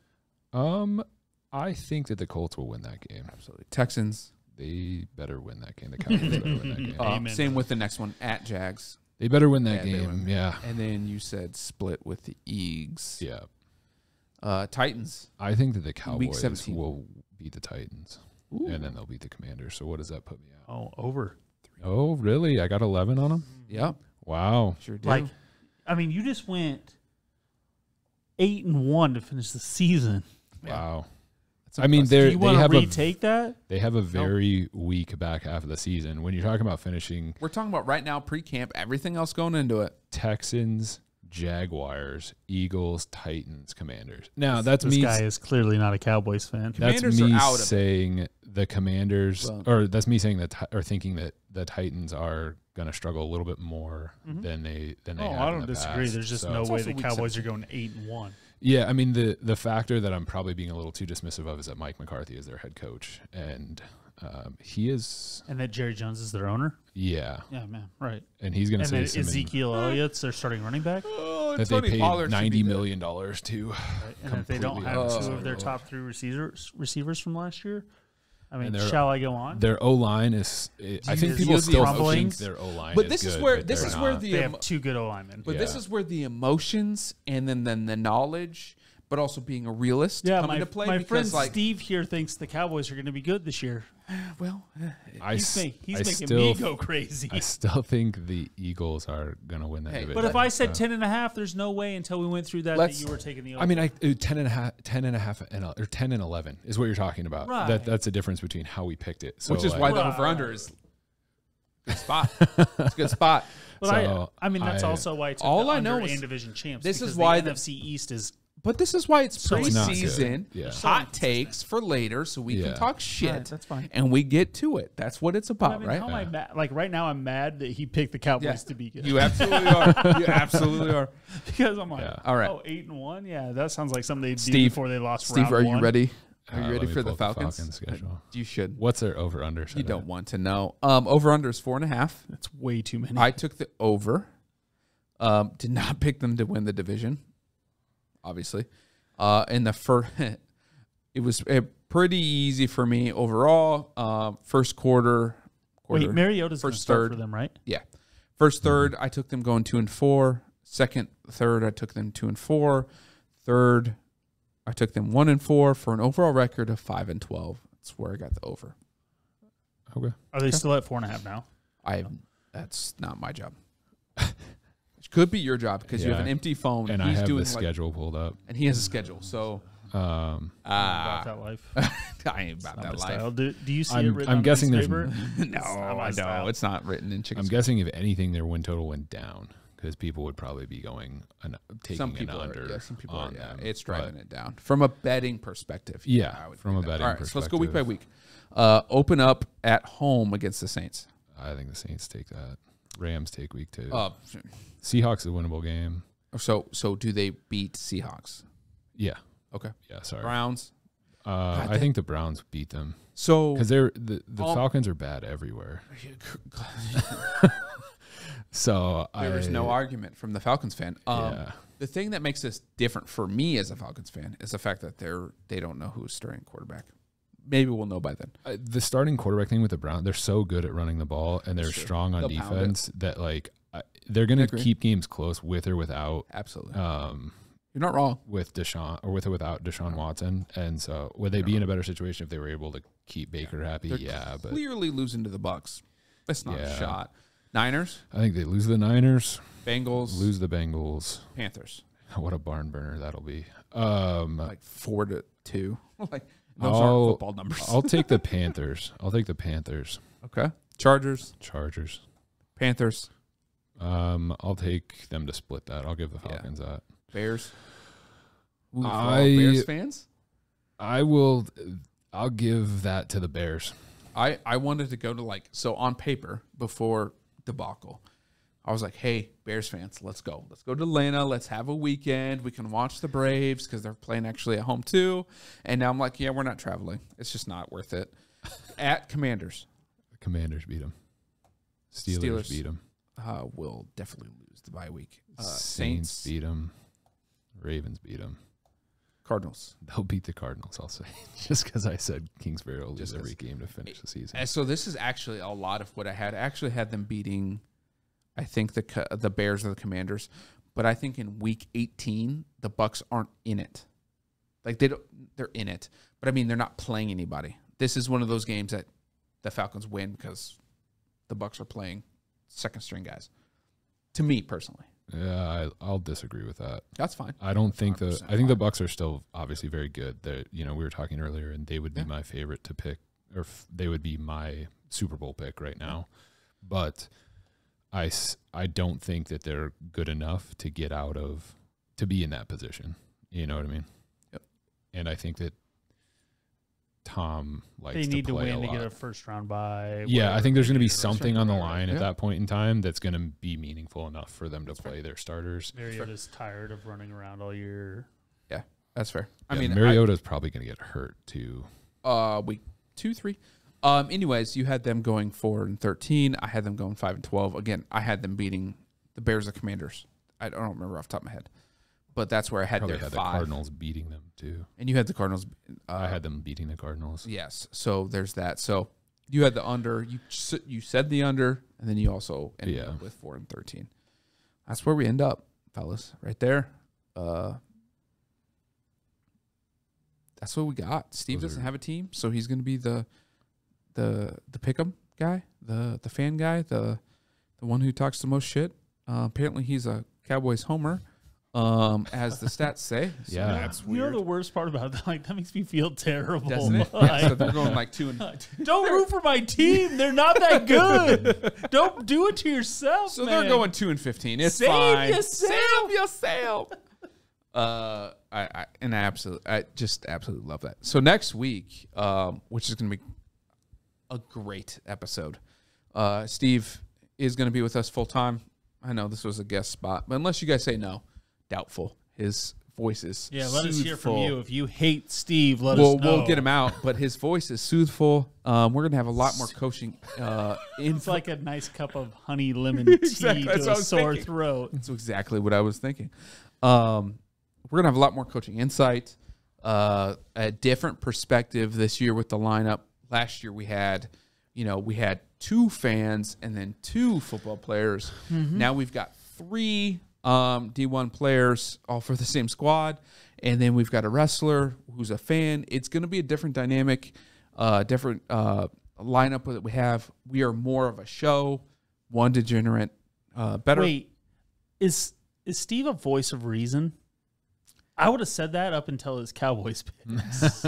I think that the Colts will win that game. Absolutely. Texans. They better win that game. The Cowboys better win that game. Amen. Same with the next one. At Jags. They better win that Yeah, they game. win. Yeah. And then you said split with the Eags. Yeah. Titans. I think that the Cowboys 17. will beat the Titans. Ooh. And then they'll beat the Commanders. So what does that put me at? Oh, over. Oh, really? I got 11 on them? Yep. Wow. Sure do. Like, I mean, you just went 8-1 to finish the season. Yeah. Wow. That's I mean, impressive. Do they you want to have retake that? they have a very weak back half of the season. When you're talking about finishing We're talking about right now pre-camp. Everything else going into it. Texans, Jaguars, Eagles, Titans, Commanders. Now that's This me. guy is clearly not a Cowboys fan. That's Commanders me are out of it. saying the Commanders, Well- or that's me saying that, or thinking that the Titans are going to struggle a little bit more than they Oh, have I in don't the disagree. past. There's just So- no way also the week Cowboys are going 8-1. Yeah, I mean the factor that I'm probably being a little too dismissive of is that Mike McCarthy is their head coach, and he is. And that Jerry Jones is their owner. Yeah, Yeah, man, right. and he's going to And say then Ezekiel Elliott's their starting running back. that they paid $90 million to. Right? And if they don't Completely have two unnecessary. of their top 3 receivers from last year, I mean, And they're- shall I go on? Their O line is. I think Is people the still crumbling? think their O line. But is this is good, where but this they're is where not. the They have 2 good O linemen. but this Yeah. is where the emotions and then the knowledge, but also being a realist come into play. my friend because, like, Steve here thinks the Cowboys are going to be good this year. well, He's making still, me go crazy. I still think the Eagles are going to win that Hey, division. But if I said 10.5, there's no way until we went through that you were taking the over. I mean, 10 and a half, or 10 and 11 is what you're talking about. Right. That's the difference between how we picked it. So which is like, why the Right. over under is good spot. It's a good spot. But so I mean, that's I- also why it's all the I know under is and division champs. this because is why the the- NFC East is But this is why it's So it's not preseason. good. Yeah. So Hot inconsistent. takes for later, so we Yeah. can talk shit. Right, that's fine. And we get to it. That's what it's about, I mean, right? how am I mad? Like right now, I'm mad that he picked the Cowboys Yeah. to be good. You absolutely are. You absolutely are. Because I'm like, Yeah. All right. oh, 8-1, yeah, that sounds like something they'd do Steve- before they lost. Steve, round are you one. ready? Are you let ready me for pull the up Falcons? schedule. You should. What's their over under? You don't want to know. Over under is 4.5. That's way too many. I took the over. Did not pick them to win the division, obviously. In the first, it was pretty easy for me overall. First quarter. Wait, Mariota's going to first start third. for them, right? Yeah. First third, I took them going 2-4. Second, third, I took them 2-4. Third, I took them 1-4 for an overall record of 5-12. That's where I got the over. Okay. Are they still at 4.5 now? That's not my job. It could be your job because you have Yeah. an empty phone. And I he's have doing the schedule pulled up. and he has a schedule. So About that life. I ain't about Not that my life. style. Do you see it I'm written on a guessing piece of there's paper? No, not my I style. know it's not written in chicken. I'm guessing if anything, their win total went down because people would probably be going taking Some an people under. are. Yeah, some people are. on Yeah, them, it's but- driving it down from a betting perspective. Yeah, I would from do a that. betting All right, so let's go week by perspective. week. Open up at home against the Saints. I think the Saints take that. Rams take week 2. Uh, Seahawks a winnable game. so do they beat Seahawks? Yeah. Okay. Yeah. Sorry. Browns. I think the Browns beat them So because the Um, Falcons are bad everywhere. So there's no argument from the Falcons fan. Yeah. The thing that makes this different for me as a Falcons fan is the fact that they don't know who's starting quarterback. Maybe we'll know by then. The starting quarterback thing with the Browns, they're so good at running the ball and they're That's true. strong on They'll pound defense that like they're going to agree. keep games close with or without Absolutely. You're not wrong. with Deshaun or with or without Deshaun Watson. And so would they be in a better situation if they were able to keep Baker happy? They're Yeah, but clearly losing to the Bucks. That's not a Yeah. shot. Niners, I think they lose the Niners, Bengals, lose the Bengals. Panthers. What a barn burner that'll be. Like 4-2. Like those I'll- aren't football numbers. I'll take the Panthers. I'll take the Panthers. Okay. Chargers, Chargers. Panthers, I'll take them to split that. I'll give the Yeah. Falcons that. Bears. Ooh, for all I- Bears fans. I'll give that to the Bears. I wanted to go to so on paper before debacle. I was like, hey, Bears fans, let's go. Let's go to Atlanta. Let's have a weekend. We can watch the Braves because they're playing actually at home too. And now I'm like, yeah, we're not traveling. It's just not worth it. At Commanders, The Commanders beat them. Steelers beat them. will definitely lose the bye week. Saints Saints, beat them. Ravens beat them. Cardinals. They'll beat the Cardinals, I'll say. Just because I said Kingsbury will lose Just every 'cause. game to finish the season. And so this is actually a lot of what I had. I actually had them beating, I think, the Bears or the Commanders. But I think in week 18, the Bucks aren't in it. Like they're in it. But I mean, they're not playing anybody. This is one of those games that the Falcons win because the Bucks are playing second string guys. To me personally, Yeah, I'll disagree with that. that's fine. I don't think the 100% I think the fine. Bucks are still obviously very good. That we were talking earlier, and they would be Yeah. my favorite to pick, or they would be my Super Bowl pick right now. But I don't think that they're good enough to get out of to be in that position. You know what I mean? Yep. And I think that Tom likes They need to play win a to get lot. a first round bye. Yeah, I whatever think there's they going to be do. something on the Right. line Yeah. at that point in time that's going to be meaningful enough for them to play their starters. Mariota's tired of running around all year. That's fair. Yeah, I mean, Mariota's probably going to get hurt too. Week 2, 3. Anyways, you had them going 4-13. I had them going 5-12. Again, I had them beating the Bears or Commanders. I don't remember off the top of my head, but that's where I had Probably their had 5. the Cardinals beating them too. And you had the Cardinals. I had them beating the Cardinals. Yes. So there's that. So you had the under. You said the under, and then you also ended up with 4-13. That's where we end up, fellas. Right there. That's what we got. Steve doesn't have a team, so he's going to be the pick'em guy, the fan guy, the one who talks the most shit. Apparently, he's a Cowboys homer, as the stats say. So Yeah, that's weird. You know the worst part about that? Like, that makes me feel terrible. Doesn't it? Like, So they're going like 2-. don't root for my team. They're not that good. Don't do it to yourself. So man. they're going 2-15. It's Save fine. yourself. Save yourself. I just absolutely love that. So next week, which is going to be a great episode, Steve is going to be with us full time. I know this was a guest spot, but unless you guys say no, doubtful. His voice is let us hear from soothful. you. If you hate Steve, let us know. We'll get him out, but his voice is soothful. We're going to have a lot more coaching. It's like a nice cup of honey lemon tea Exactly, that's to what I a was sore thinking. throat. That's exactly what I was thinking. We're going to have a lot more coaching insight, a different perspective this year with the lineup. Last year we had 2 fans and then 2 football players. Mm-hmm. Now we've got 3 D1 players all for the same squad. And then we've got a wrestler who's a fan. It's going to be a different dynamic, different lineup that we have. We are more of a show, one degenerate, better. Wait, is Steve a voice of reason? I would have said that up until his Cowboys picks.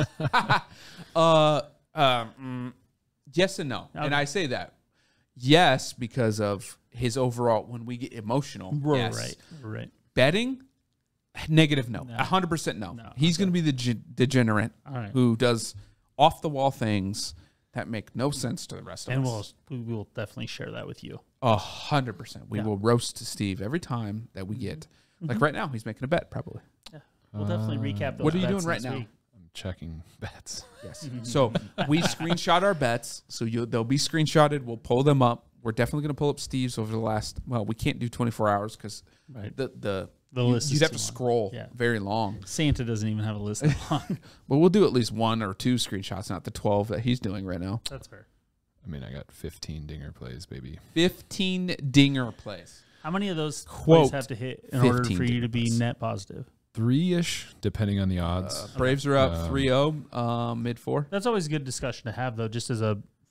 Yes and no. Okay. And I say that. Yes, because of his overall, when we get emotional. Yes. Right. Betting, negative no. No. 100% no. No, He's going to be the degenerate All right. who does off-the-wall things that make no sense to the rest of And us. we will definitely share that with you. 100%. We Yeah. will roast Steve every time that we get. Like right now, he's making a bet probably. Yeah. We'll definitely recap those What are you bets doing right next now? week. I'm checking bets. Yes. So we screenshot our bets. So they'll be screenshotted. We'll pull them up. We're definitely going to pull up Steve's over the last. Well, we can't do 24 hours because Right. the list you'd is have too to long. scroll Yeah. very long. Santa doesn't even have a list that long. But we'll do at least 1 or 2 screenshots, not the 12 that he's doing right now. That's fair. I mean, I got 15 dinger plays, baby. 15 dinger plays. How many of those Quote, plays have to hit in order 15 for you to be difference. net positive? 3-ish, depending on the odds. Braves are up 3-0, mid-4. That's always a good discussion to have, though, just as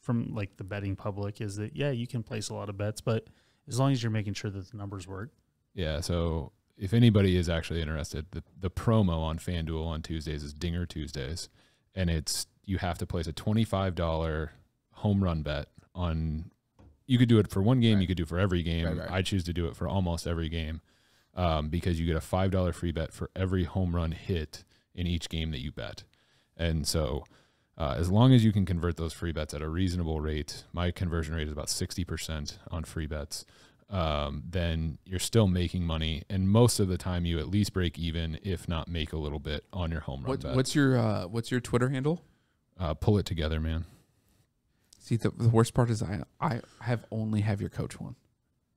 from like the betting public, is that, yeah, you can place a lot of bets, but as long as you're making sure that the numbers work. Yeah, so if anybody is actually interested, the promo on FanDuel on Tuesdays is Dinger Tuesdays, and you have to place a $25 home run bet on. You could do it for one game, Right. you could do it for every game. Right. I choose to do it for almost every game because you get a $5 free bet for every home run hit in each game that you bet. And so as long as you can convert those free bets at a reasonable rate, my conversion rate is about 60% on free bets, then you're still making money. And most of the time you at least break even, if not make a little bit on your home run bet. What's your Twitter handle? Pull it together, man. See, the worst part is I only have your coach one.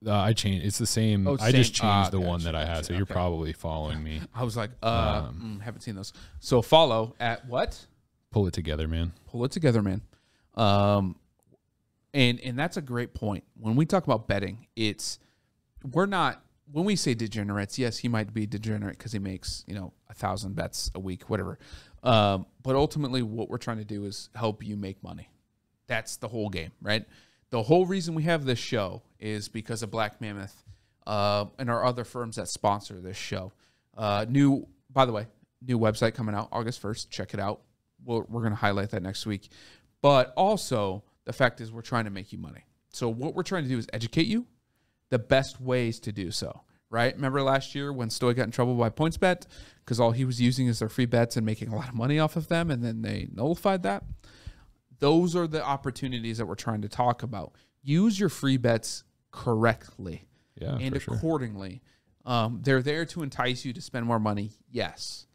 I changed. It's the same. Oh, I just same. changed the Gotcha, one that I had. gotcha. So you're Okay. probably following me. I was like, haven't seen those. So follow at what? Pull it together, man. Pull it together, man. And that's a great point. When we talk about betting, we're not, when we say degenerates, yes, he might be degenerate because he makes, 1,000 bets a week, whatever. But ultimately what we're trying to do is help you make money. That's the whole game, right? The whole reason we have this show is because of Black Mammoth and our other firms that sponsor this show. By the way, new website coming out August 1st. Check it out. We're going to highlight that next week. But also, the fact is we're trying to make you money. So what we're trying to do is educate you the best ways to do so, right? Remember last year when Stoy got in trouble by PointsBet because all he was using is their free bets and making a lot of money off of them, and then they nullified that? Those are the opportunities that we're trying to talk about. Use your free bets correctly Yeah, and for sure. accordingly. They're there to entice you to spend more money, yes.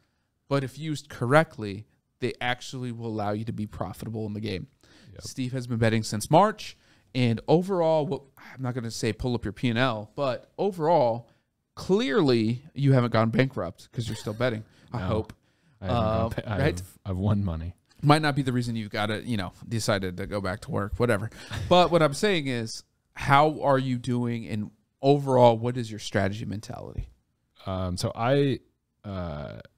but if used correctly, they actually will allow you to be profitable in the game. Yep. Steve has been betting since March, and overall, I'm not going to say pull up your P&L, but overall, clearly you haven't gone bankrupt because you're still betting. I hope. I've won money. Might not be the reason you got to, decided to go back to work, whatever. But what I'm saying is, how are you doing, and overall, what is your strategy mentality? So I,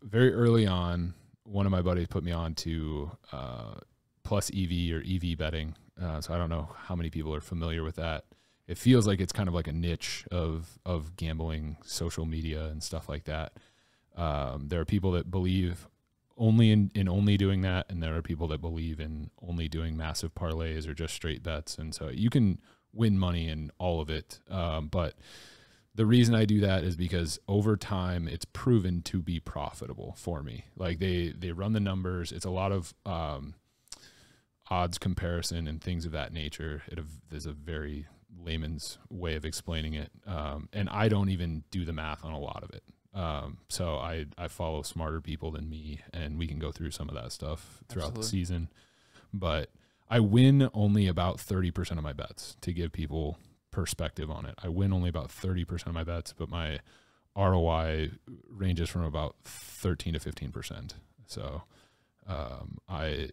very early on, one of my buddies put me on to plus EV or EV betting. So I don't know how many people are familiar with that. It feels like it's kind of like a niche of gambling, social media and stuff like that. There are people that believe only in only doing that, and there are people that believe in only doing massive parlays or just straight bets. And so you can win money in all of it. But the reason I do that is because over time it's proven to be profitable for me. Like they run the numbers. It's a lot of odds comparison and things of that nature. There's a very layman's way of explaining it. And I don't even do the math on a lot of it. So I follow smarter people than me, and we can go through some of that stuff throughout the season. But I win only about 30% of my bets, to give people perspective on it. I win only about 30% of my bets, but my ROI ranges from about 13 to 15%. So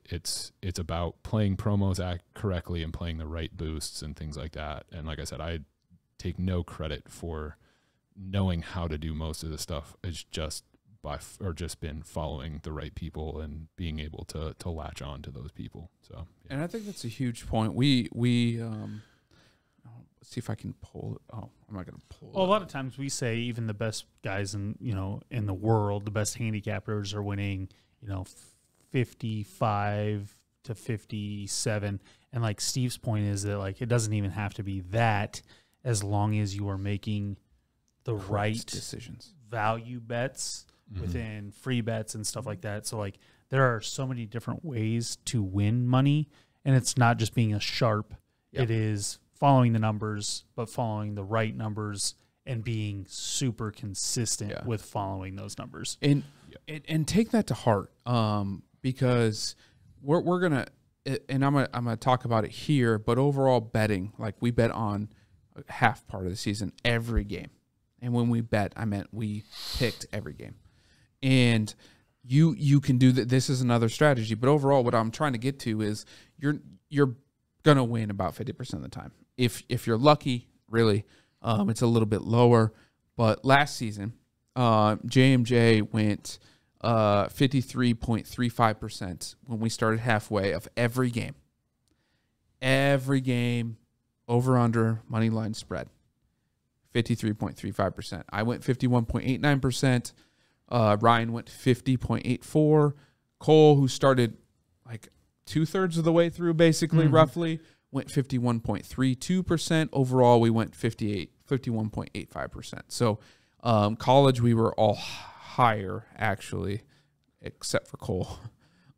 it's about playing promos correctly and playing the right boosts and things like that. And like I said, I take no credit for knowing how to do most of the stuff. It's just been following the right people and being able to latch on to those people. So, yeah. And I think that's a huge point. We let's see if I can pull it. Oh, I'm not going to pull it. Well, a lot of times we say even the best guys in the world, the best handicappers are winning, 55 to 57. And like Steve's point is that like it doesn't even have to be that, as long as you are making the right decisions, value bets within free bets and stuff like that. So like there are so many different ways to win money, and it's not just being a sharp. Yep. It is following the numbers, but following the right numbers and being super consistent with following those numbers. And take that to heart, because we're gonna, and I'm gonna talk about it here. But overall betting, like we bet on half part of the season every game. And when we bet, I meant we picked every game. And you can do that. This is another strategy. But overall, what I'm trying to get to is you're gonna win about 50% of the time. If you're lucky, really, it's a little bit lower. But last season, JMJ went 53.35% when we started halfway of every game. Every game, over under money line spread. 53.35%. I went 51.89%. Ryan went 50.84%. Cole, who started like 2/3 of the way through, basically, roughly, went 51.32%. Overall, we went 51.85%. So college, we were all higher, actually, except for Cole.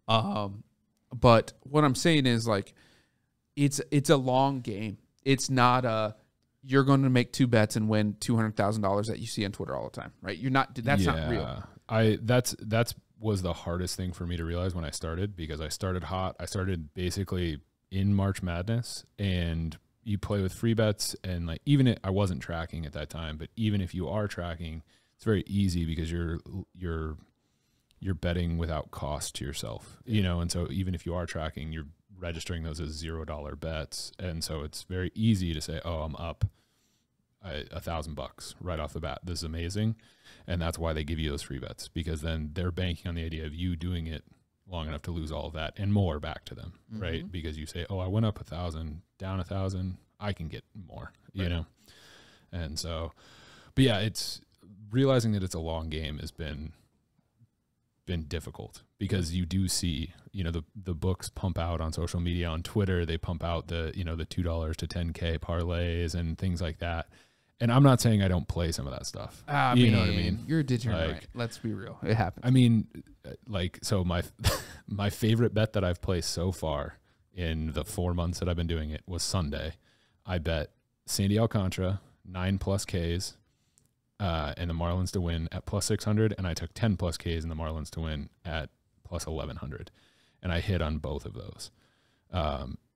But what I'm saying is, like, it's a long game. It's not you're going to make two bets and win $200,000 that you see on Twitter all the time, right? You're not. That's not real. That's was the hardest thing for me to realize when I started, because I started hot. I started basically in March Madness, and you play with free bets, and like I wasn't tracking at that time, but even if you are tracking, it's very easy because you're betting without cost to yourself, and so even if you are tracking, you're registering those as $0 bets. And so it's very easy to say, oh, I'm up $1,000 right off the bat. This is amazing. And that's why they give you those free bets, because then they're banking on the idea of you doing it long enough to lose all of that and more back to them, right? Because you say, oh, I went up 1,000, down 1,000, I can get more, And so, but yeah, it's realizing that it's a long game has been difficult, because you do see, the books pump out on social media, on Twitter, they pump out the $2 to $10K parlays and things like that. And I'm not saying I don't play some of that stuff. You know what I mean? You're degenerate. Like, let's be real. It happens. I mean, like, so my favorite bet that I've placed so far in the 4 months that I've been doing it was Sunday. I bet Sandy Alcantara 9+ Ks and the Marlins to win at plus 600, and I took 10 plus Ks in the Marlins to win at plus 1100, and I hit on both of those.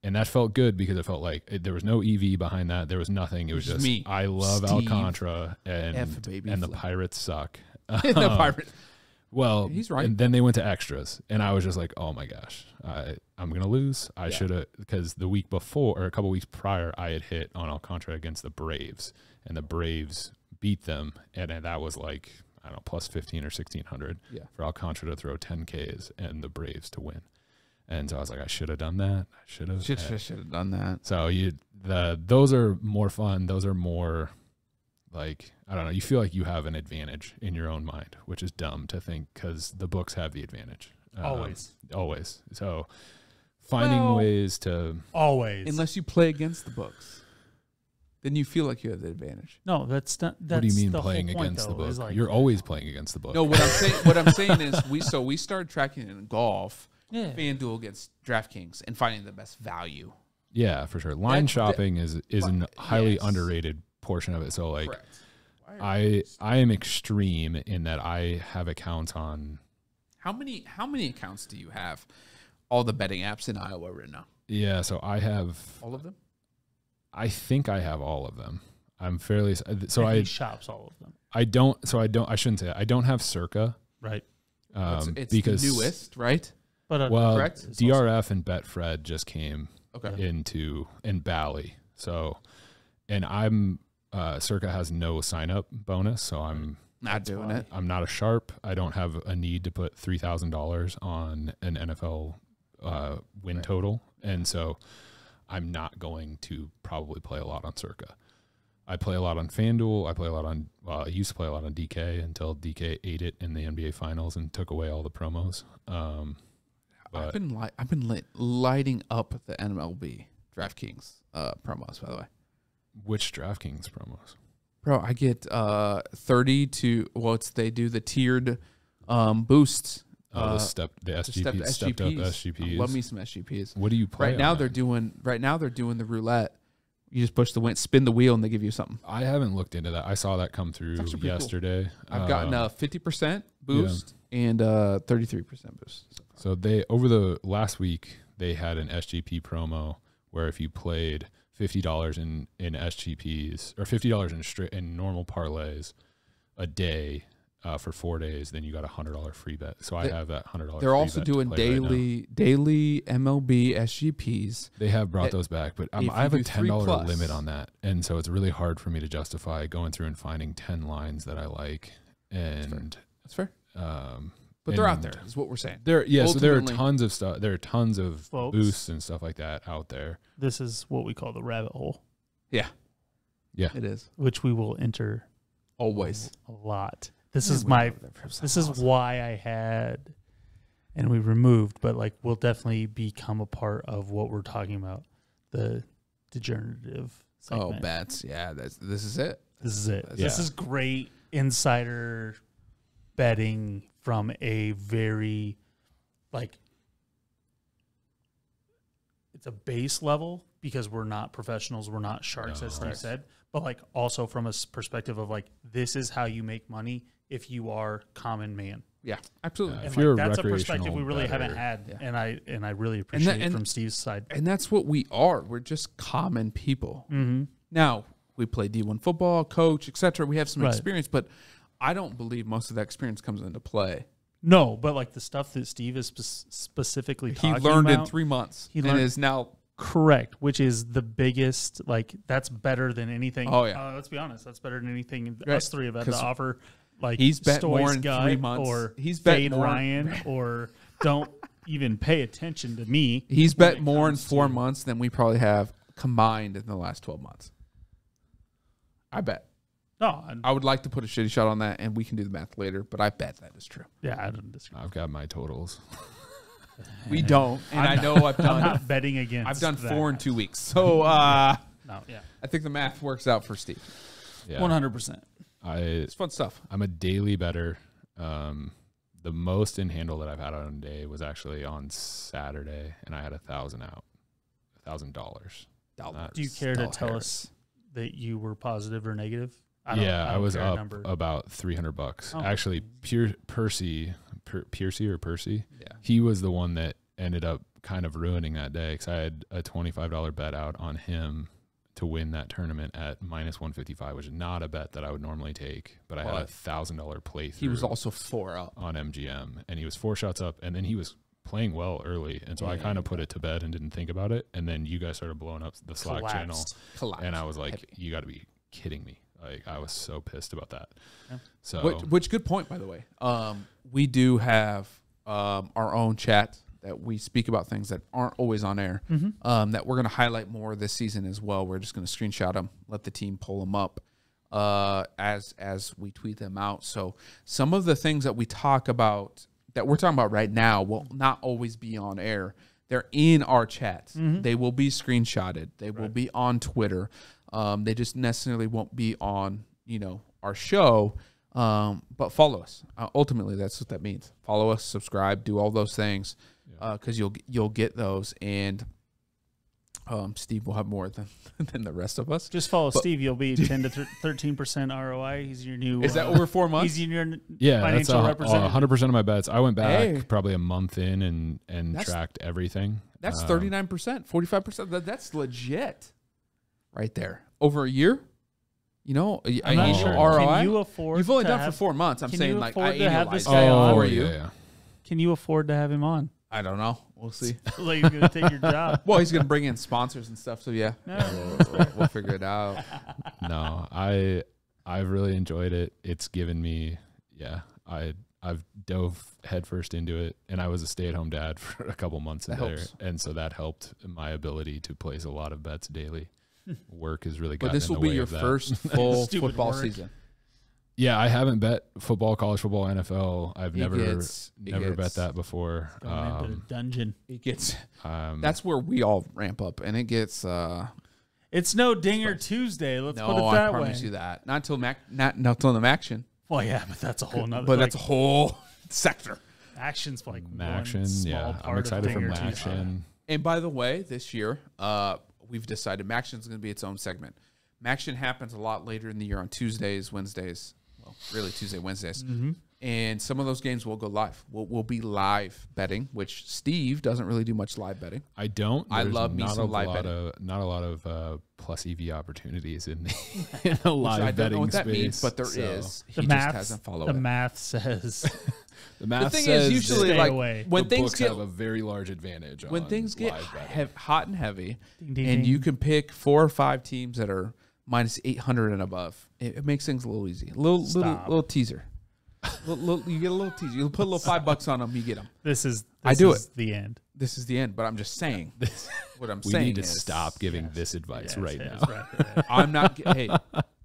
And that felt good because it felt like there was no EV behind that. There was nothing. It was just me, I love Steve, Alcantara, and the Flip. Pirates suck. The Pirates. Well, he's right. And then they went to extras, and I was just like, "Oh my gosh, I'm gonna lose." I should have, because the week before or a couple weeks prior, I had hit on Alcantara against the Braves, and the Braves beat them, and that was like, I don't know, plus 15 or 1600 for Alcantara to throw 10 Ks and the Braves to win. And so I was like, I should have done that. I should have done that. So those are more fun. Those are more like, I don't know, you feel like you have an advantage in your own mind, which is dumb to think because the books have the advantage. Always. So finding ways to. Always. Unless you play against the books, then you feel like you have the advantage. No, that's not. That's what do you mean the playing whole point, against though, the book? like, You're always playing against the book. No, what I'm saying is we started tracking it in golf, FanDuel against DraftKings, and finding the best value. Yeah, for sure. Line shopping is a highly underrated portion of it. So like, I am extreme in that I have accounts on. How many accounts do you have? All the betting apps in Iowa right now. Yeah, so I have all of them. I think I have all of them. I'm fairly so I shops all of them. I don't. So I don't. I shouldn't say that. I don't have Circa. Right. It's because the newest, right? But correct. DRF and Betfred just came in Bally. So, and I'm Circa has no sign up bonus, so I'm not doing it. I'm not a sharp. I don't have a need to put $3,000 on an NFL win total, and so I'm not going to probably play a lot on Circa. I play a lot on FanDuel. I play a lot on. I used to play a lot on DK until DK ate it in the NBA Finals and took away all the promos. I've been lighting up the MLB DraftKings promos. By the way, which DraftKings promos? Bro, I get 30 to they do the tiered boosts. The SGPs, stepped up SGPs. I love me some SGPs. What do you play? Right now they're doing the roulette. You just push spin the wheel, and they give you something. I haven't looked into that. I saw that come through yesterday. Cool. I've gotten a 50% boost and a 33% boost. So they over the last week they had an SGP promo where if you played $50 in SGPs or $50 in normal parlays a day for 4 days, then you got $100 free bet. So I have that $100. They're also doing daily MLB SGPs. They have brought those back, but I have a $10 limit on that, and so it's really hard for me to justify going through and finding 10 lines that I like. And that's fair. But they're out there, is what we're saying. So there are tons of stuff. There are tons of boosts and stuff like that out there. This is what we call the rabbit hole. Yeah, it is. Which we will enter always a lot. This is why I had, and we removed, but like will definitely become a part of what we're talking about, the degenerative segment. Oh, bets. Yeah, this is it. This is great insider betting from a very, like, it's a base level because we're not professionals, we're not sharks, as Steve said, but like also from a perspective of like, this is how you make money if you are common man. Yeah, absolutely. And if you're that's a perspective we really haven't had, and I really appreciate it from Steve's side. And that's what we are. We're just common people. Mm-hmm. Now, we play D1 football, coach, etc. We have some experience, but I don't believe most of that experience comes into play. No, but like the stuff that Steve is specifically talking about. He learned in 3 months and is now... Correct, which is the biggest, like, that's better than anything. Oh, yeah. Let's be honest. That's better than anything us three have had to offer. Like, he's bet more in guy 3 months. Or he's bet more. Ryan, or don't even pay attention to me. He's bet more in 4 months than we probably have combined in the last 12 months. I bet. No, I would like to put a shitty shot on that, and we can do the math later, but I bet that is true. Yeah, I don't disagree. I've got my totals. We don't, and I know I've done. I'm not betting against. I've done that. 4 in 2 weeks, so no, yeah. I think the math works out for Steve. 100%. It's fun stuff. I'm a daily bettor. The most in handle that I've had on a day was actually on Saturday, and I had 1,000 out, $1,000. Do you care to tell us that you were positive or negative I was care up number. about $300. Oh. Actually, Percy, Yeah. he was the one that ended up kind of ruining that day because I had a $25 bet out on him to win that tournament at -155, which is not a bet that I would normally take, but I had a $1,000 playthrough. He was also 4 up on MGM, and he was 4 shots up, and then he was playing well early, and so I kind of put it to bed and didn't think about it, and then you guys started blowing up the Slack channel, collapsed. and I was like, Heavy. you got to be kidding me. Like, I was so pissed about that. Yeah. So Which good point, by the way. We do have our own chat that we speak about things that aren't always on air. That we're going to highlight more this season as well. We're just going to screenshot them, let the team pull them up as we tweet them out. So some of the things that we talk about that we're talking about right now will not always be on air. They're in our chats. They will be screenshotted. They will be on Twitter. They just necessarily won't be on, our show. But follow us. Ultimately, that's what that means. Follow us, subscribe, do all those things, because you'll get those. And Steve will have more than the rest of us. Just follow Steve. You'll be 10 to 13% ROI. He's your new. Is that over 4 months? He's your yeah, financial that's representative. 100% of my bets. I went back Hey. probably a month in and tracked everything. That's 39%, 45%. That's legit, right there. Over a year, I'm not annual sure. ROI. Can you afford? You've only to done have, for 4 months. I'm can saying you like afford I to have this annualized guy it on? for yeah, you. yeah. Can you afford to have him on? I don't know. We'll see. Like he's gonna take your job. Well, he's gonna bring in sponsors and stuff. So yeah, we'll figure it out. No, I've really enjoyed it. It's given me, I've dove headfirst into it, and I was a stay-at-home dad for a couple months in That there, helps. and so that helped my ability to place a lot of bets daily. Work is really. But this will be your first full Stupid football work. season. Yeah, I haven't bet football, college football, NFL. I've It never gets- bet that before. Going into the dungeon. It gets. Um, That's where we all ramp up, and it gets. It's no Dinger Tuesday. Let's put No, it that I way. promise you that. Not until not until the action. Well, yeah, but that's a whole nother. But that's a whole sector. action's like one Maction, small yeah, part I'm excited of for Dinger Tuesday. Maction. And by the way, this year, we've decided Maction is going to be its own segment. Maction happens a lot later in the year on Tuesdays, Wednesdays. Well, really Tuesday, Wednesdays. And some of those games will go live. We'll be live betting, which Steve doesn't really do much live betting. I don't. I There's love me not some a live lot betting. of not a lot of plus EV opportunities in the Which live I don't betting know what that space. means, but there so is. The He math, just hasn't followed the it. math says The math The thing says is, usually Stay like away. when the things books get have a very large advantage. when on things get live betting. hot and heavy, Ding, ding, and ding. you can pick 4 or 5 teams that are minus 800 and above. It makes things a little easy. Little teaser. You get a little teaser. You put a little $5 on them, you get them. this is I do the end. This is the end, but I'm just saying. What I'm we saying need to is stop giving this advice Yes, right yes, now. right. I'm not. Hey,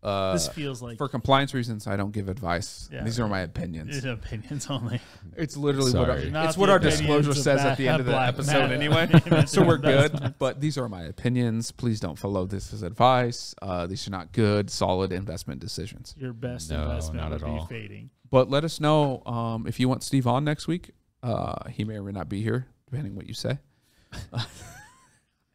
This feels like for compliance reasons, I don't give advice. Yeah, These are my opinions. it's opinions only. It's literally Sorry. Not it's what the our opinions disclosure of says at the end of the Black episode Matt. anyway. So we're good. But these are my opinions. Please don't follow this as advice. These are not good, solid investment decisions. Your best No, investment not would at be all. fading. But let us know if you want Steve on next week. He may or may not be here, depending what you say.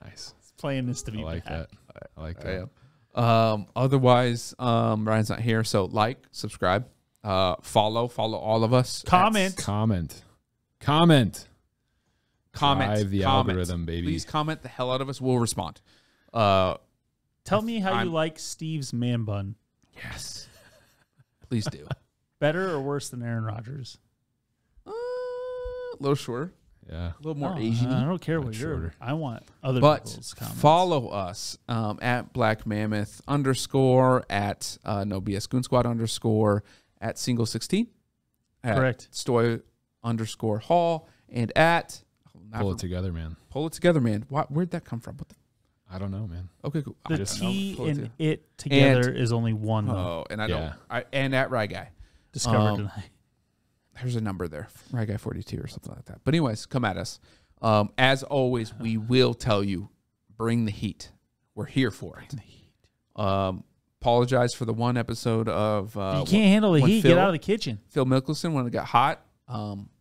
Nice. It's playing this to be I like bad. that. I like I that. am. Otherwise, Ryan's not here. So like, subscribe, follow all of us. Comment. Comment. Comment. Drive the comment. algorithm, baby. Please comment the hell out of us. We'll respond. Tell me how I'm- you like Steve's man bun. Yes. Please do. Better or worse than Aaron Rodgers? A little shorter, Yeah. a little more No, Asian. I don't care what Much you're. shorter. I want other But people's comments. follow us at Black Mammoth _ at No BS Goon Squad _ at Single 16, at Correct. Stoy _ Hall, and at Pull it together, man. Pull It Together, man. Where'd that come from? What the? I don't know, man. Okay, cool. The I don't know. T Pull It and Together. it together is only one. Though. Oh, and I Yeah. don't. And at Rye Guy. Discovered tonight. There's a number there, Rye Guy 42 or something like that. But anyways, come at us. As always, we will tell you, bring the heat. We're here for it. Apologize for the one episode of You can't handle the when heat. Phil- Get out of the kitchen. Phil Mickelson when it got hot.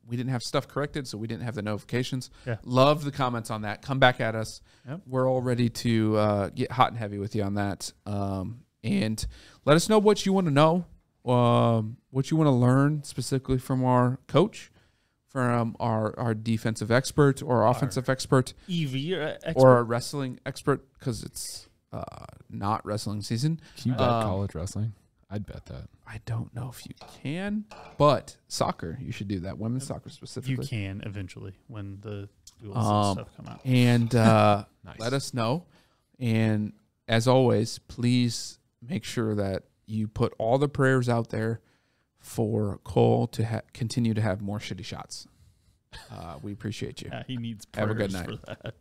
We didn't have stuff corrected, so we didn't have the notifications. Yeah. Love the comments on that. Come back at us. Yep. We're all ready to get hot and heavy with you on that. And let us know what you want to know, what you want to learn specifically from our coach, from our defensive expert or offensive expert, EV expert. or our wrestling expert, because it's not wrestling season. Can you bet college wrestling? I'd bet that. I don't know if you can, but soccer, you should do that. Women's soccer specifically. You can eventually when the duels and stuff come out. And Nice. let us know. And as always, please make sure that you put all the prayers out there for Cole to continue to have more shitty shots. We appreciate you. Yeah, he needs prayers Have a good night. for that.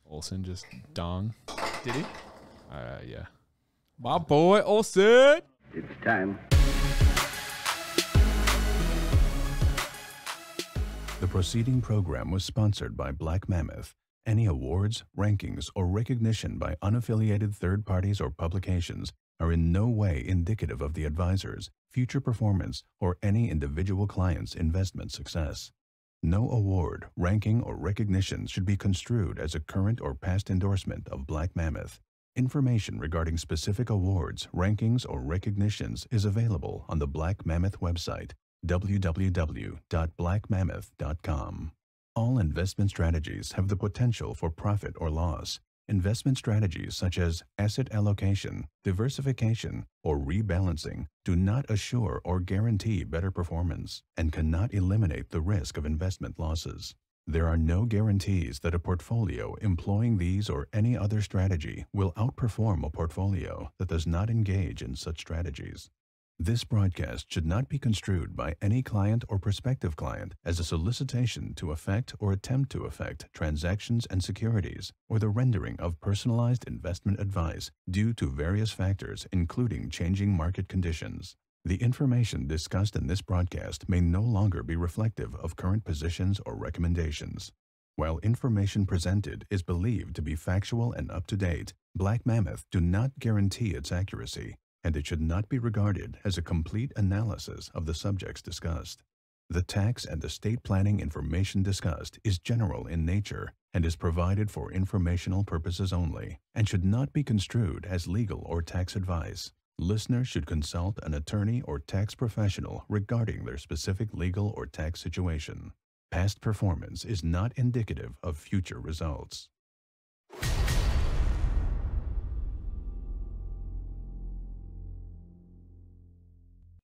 Olsen just dong. Did he? Yeah. My boy Olsen. It's time. The preceding program was sponsored by Black Mammoth. Any awards, rankings, or recognition by unaffiliated third parties or publications are in no way indicative of the advisor's future performance or any individual client's investment success. No award, ranking, or recognition should be construed as a current or past endorsement of Black Mammoth. Information regarding specific awards, rankings, or recognitions is available on the Black Mammoth website, www.blackmammoth.com. All investment strategies have the potential for profit or loss. Investment strategies such as asset allocation, diversification, or rebalancing do not assure or guarantee better performance and cannot eliminate the risk of investment losses. There are no guarantees that a portfolio employing these or any other strategy will outperform a portfolio that does not engage in such strategies. This broadcast should not be construed by any client or prospective client as a solicitation to effect or attempt to effect transactions and securities or the rendering of personalized investment advice due to various factors including changing market conditions. The information discussed in this broadcast may no longer be reflective of current positions or recommendations. While information presented is believed to be factual and up-to-date, Black Mammoth do not guarantee its accuracy, and it should not be regarded as a complete analysis of the subjects discussed. The tax and estate planning information discussed is general in nature and is provided for informational purposes only and should not be construed as legal or tax advice. Listeners should consult an attorney or tax professional regarding their specific legal or tax situation. Past performance is not indicative of future results.